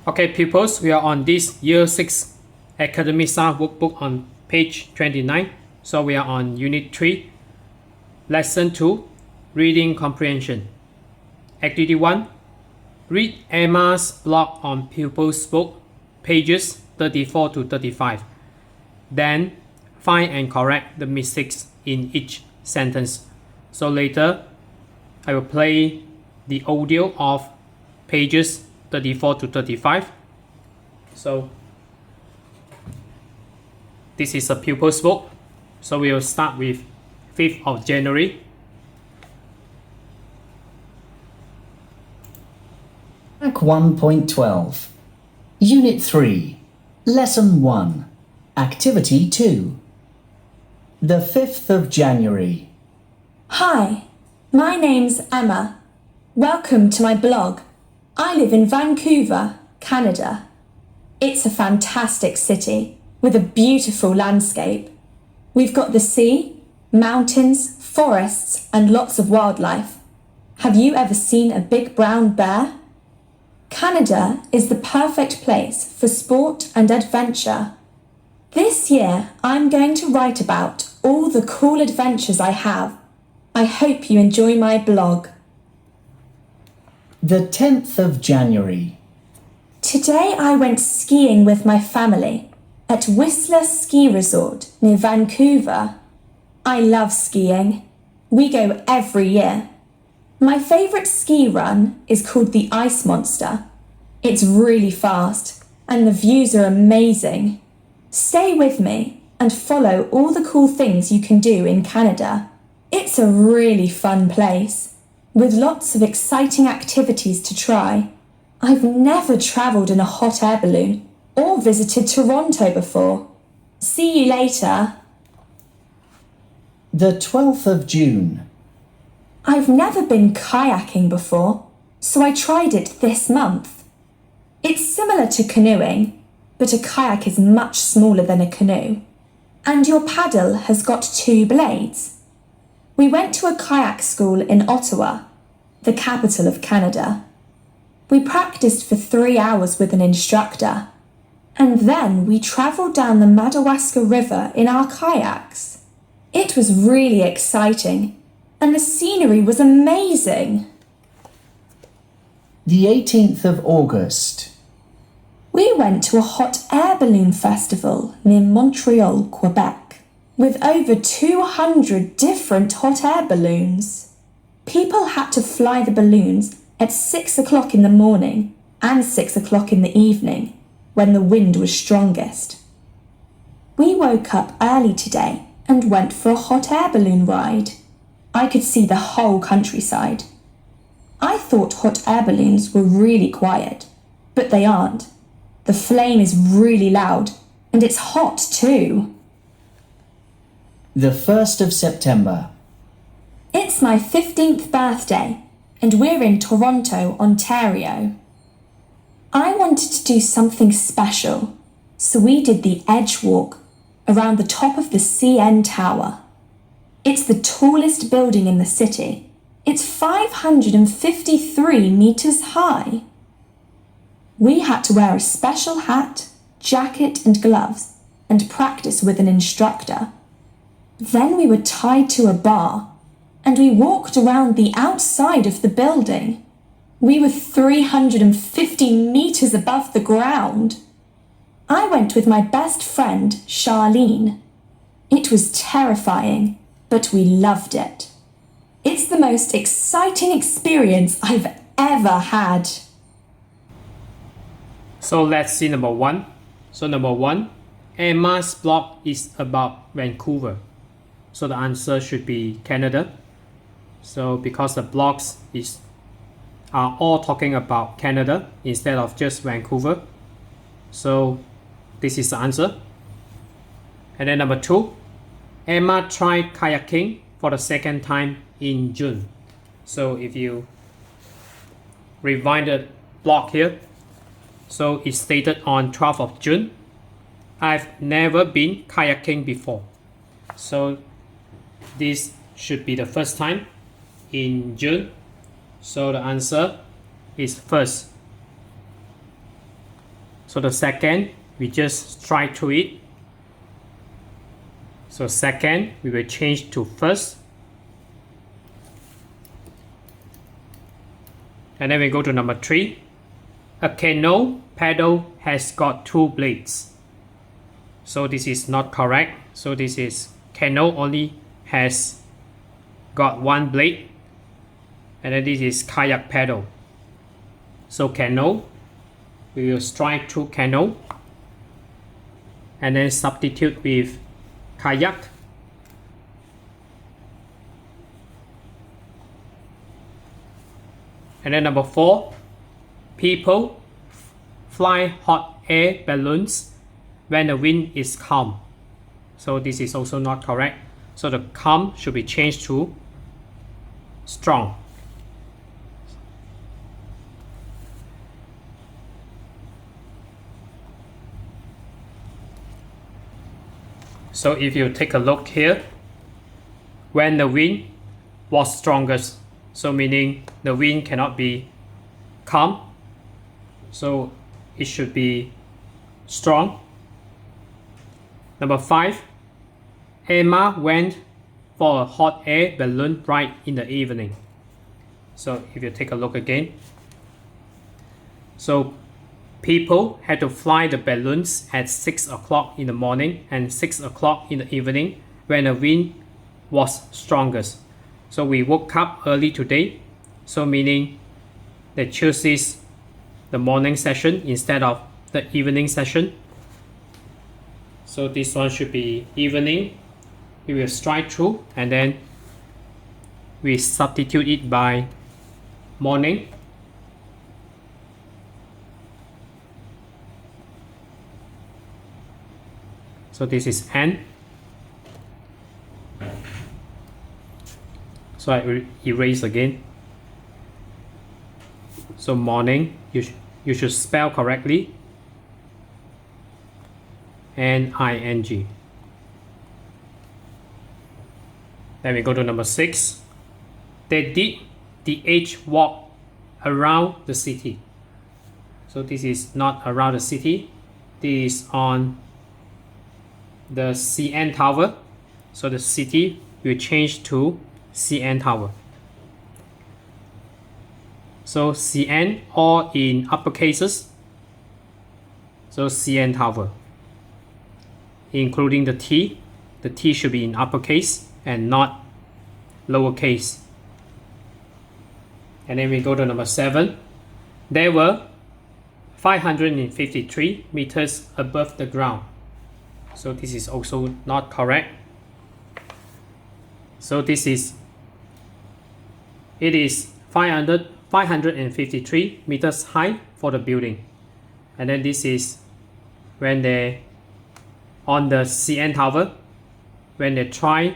Okay, pupils, we are on this Year 6 Academy Stars Workbook on page 29. So we are on Unit 3, Lesson 2, Reading Comprehension. Activity 1, read Emma's blog on Pupils' Book, pages 34 to 35. Then find and correct the mistakes in each sentence. So later, I will play the audio of pages 34 to 35. So this is a pupil's book. So we will start with 5th of January. Track 1.12 Unit 3 Lesson 1 Activity 2 The 5th of January. Hi, my name's Emma. Welcome to my blog. I live in Vancouver, Canada. It's a fantastic city with a beautiful landscape. We've got the sea, mountains, forests, and lots of wildlife. Have you ever seen a big brown bear? Canada is the perfect place for sport and adventure. This year, I'm going to write about all the cool adventures I have. I hope you enjoy my blog. The 10th of January. Today I went skiing with my family at Whistler Ski Resort near Vancouver. I love skiing. We go every year. My favourite ski run is called the Ice Monster. It's really fast and the views are amazing. Stay with me and follow all the cool things you can do in Canada. It's a really fun place with lots of exciting activities to try. I've never travelled in a hot air balloon or visited Toronto before. See you later. The 12th of June. I've never been kayaking before, so I tried it this month. It's similar to canoeing, but a kayak is much smaller than a canoe, and your paddle has got 2 blades. We went to a kayak school in Ottawa, the capital of Canada. We practiced for 3 hours with an instructor, and then we travelled down the Madawaska River in our kayaks. It was really exciting, and the scenery was amazing. The 18th of August. We went to a hot air balloon festival near Montreal, Quebec, with over 200 different hot air balloons. People had to fly the balloons at 6 o'clock in the morning and 6 o'clock in the evening, when the wind was strongest. We woke up early today and went for a hot air balloon ride. I could see the whole countryside. I thought hot air balloons were really quiet, but they aren't. The flame is really loud, and it's hot too. The 1st of September. It's my 15th birthday, and we're in Toronto, Ontario. I wanted to do something special, so we did the Edge Walk around the top of the CN Tower. It's the tallest building in the city. It's 553 metres high. We had to wear a special hat, jacket and gloves and practice with an instructor. Then we were tied to a bar and we walked around the outside of the building. We were 350 metres above the ground. I went with my best friend, Charlene. It was terrifying, but we loved it. It's the most exciting experience I've ever had. So let's see number 1. So number 1, Emma's blog is about Vancouver. So the answer should be Canada. So because the blogs are all talking about Canada instead of just Vancouver. So this is the answer. And then number 2, Emma tried kayaking for the second time in June. So if you rewind the blog here, so it's stated on 12th of June. I've never been kayaking before. So this should be the first time in June. So the answer is first. So the second, we just strike through it. So second, we will change to first. And then we go to number 3. A canoe paddle has got 2 blades. So this is not correct. So this is canoe only has got 1 blade. And then this is kayak paddle. So canoe, we will strike through canoe. And then substitute with kayak. And then number 4, people fly hot air balloons when the wind is calm. So this is also not correct. So the calm should be changed to strong. So if you take a look here, when the wind was strongest, so meaning the wind cannot be calm, so it should be strong. Number 5, Emma went for a hot air balloon ride in the evening. So if you take a look again, so people had to fly the balloons at 6 o'clock in the morning and 6 o'clock in the evening when the wind was strongest. So we woke up early today, so meaning they chooses the morning session instead of the evening session. So this one should be evening. We will strike through and then we substitute it by morning. So this is N. So I will erase again. So morning, you should spell correctly. N-I-N-G. Then we go to number 6. They did the age walk around the city. So this is not around the city. This is on the CN Tower. So the city will change to CN Tower. So CN all in upper cases. So CN Tower. Including the T. The T should be in uppercase and not lowercase. And then we go to number 7. There were 553 meters above the ground. So this is also not correct. So it is 553 meters high for the building. And then this is when they on the CN Tower, when they try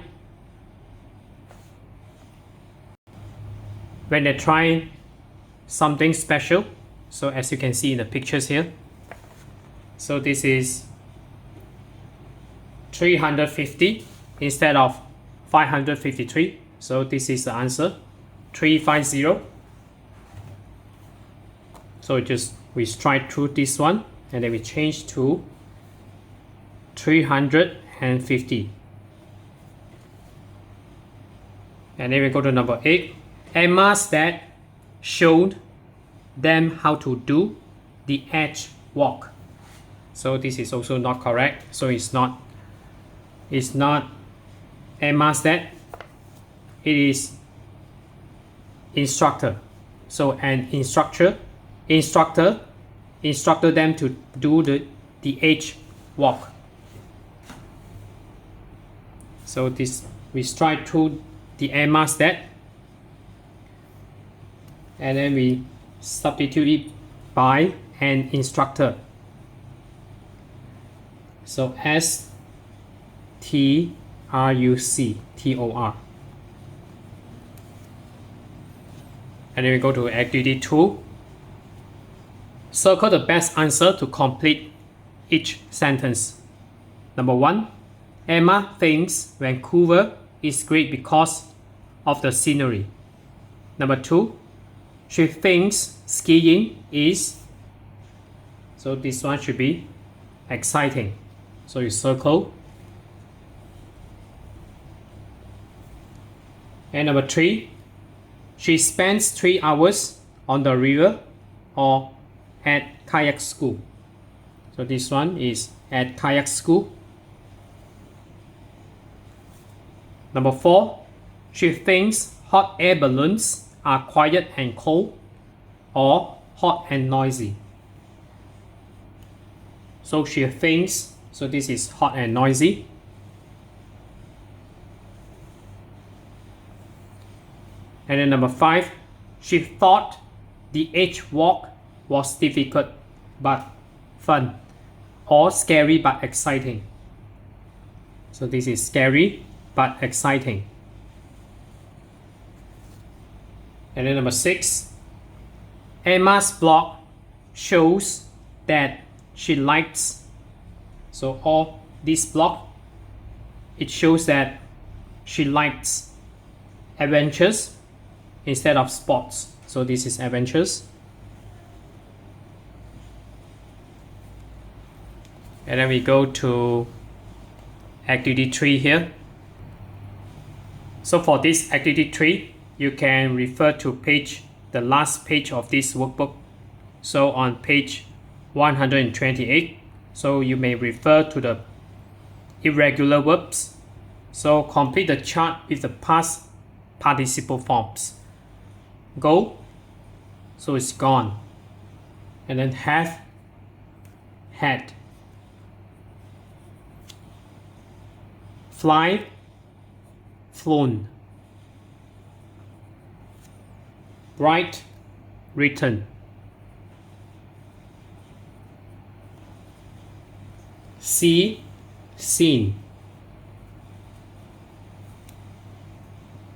something special. So as you can see in the pictures here, so this is 350 instead of 553. So this is the answer, 350. So we strike through this one and then we change to 350. And then we go to number 8. Emma's dad showed them how to do the edge walk. So this is also not correct. So it's not Emma's dad. It is instructor. So an instructor instructed them to do the edge walk. So this we strike through the Emma's dad and then we substitute it by an instructor. So STRUCTOR. And then we go to activity 2. Circle the best answer to complete each sentence. Number 1. Emma thinks Vancouver is great because of the scenery. Number 2. She thinks skiing is So this one should be exciting. So you circle. And number 3, she spends 3 hours on the river or at kayak school. So this one is at kayak school. Number 4, she thinks hot air balloons are quiet and cold or hot and noisy. So she thinks, so this is hot and noisy. And then number 5, she thought the edge walk was difficult but fun, or scary but exciting. So this is scary but exciting. And then number 6, Emma's blog shows that she likes, so all this blog, it shows that she likes adventures instead of sports. So this is adventures. And then we go to activity 3 here. So for this activity 3, you can refer to the last page of this workbook. So on page 128, so you may refer to the irregular verbs. So complete the chart with the past participle forms. Go, so it's gone. And then have, had. Fly, flown. Write, written. See, seen.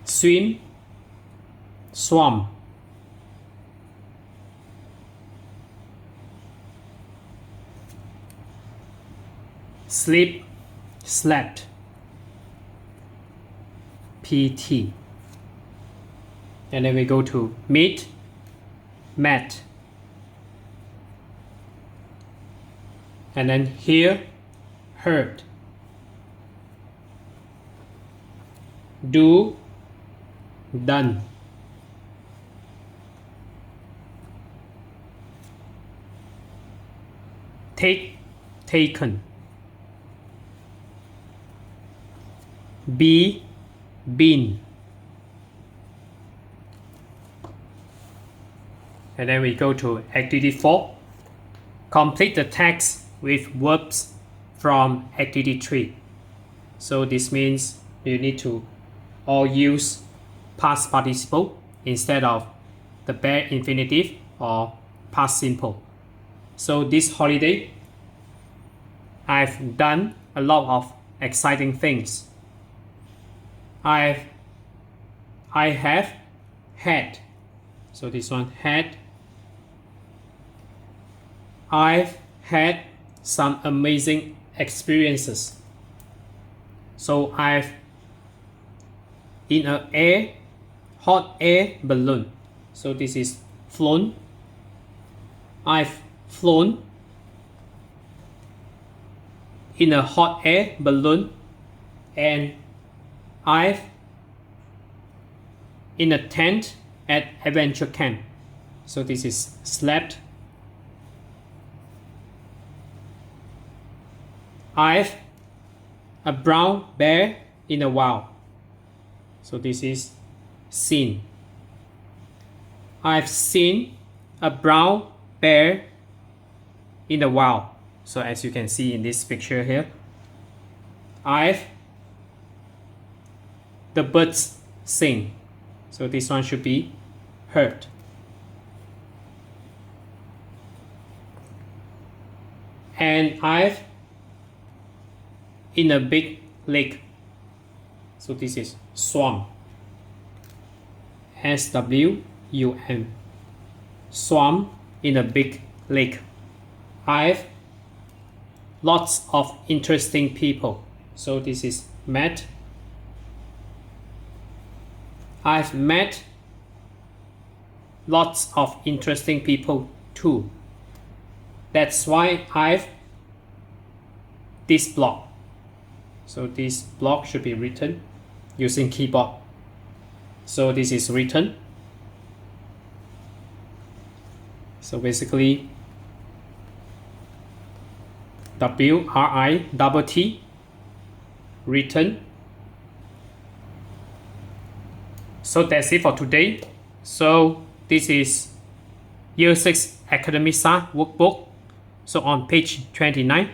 Swim, swam. Sleep, slept. PT. And then we go to meet, met. And then hear, heard. Do, done. Take, taken. Be, been. And then we go to activity 4. Complete the text with verbs from activity 3. So this means you need to all use past participle instead of the bare infinitive or past simple. So this holiday, I've done a lot of exciting things. I have had, so this one had. I've had some amazing experiences. So I've in a hot air balloon. So this is flown. I've flown in a hot air balloon, and I've in a tent at adventure camp. So this is slept. I've a brown bear in a wild. So this is seen. I've seen a brown bear in the wild. So as you can see in this picture here, the birds sing. So this one should be heard. And I've in a big lake. So this is swam. SWUM. Swam in a big lake. I've lots of interesting people. So this is met. I've met lots of interesting people too. That's why I've this block. So this block should be written using keyboard. So this is written. So basically WRITT, written. So that's it for today. So this is Year 6 Academy Stars Workbook. So on page 29.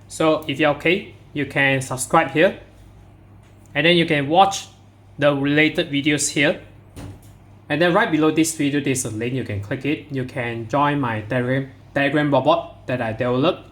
So if you're okay, you can subscribe here. And then you can watch the related videos here. And then right below this video, there's a link. You can click it. You can join my Telegram robot that I developed.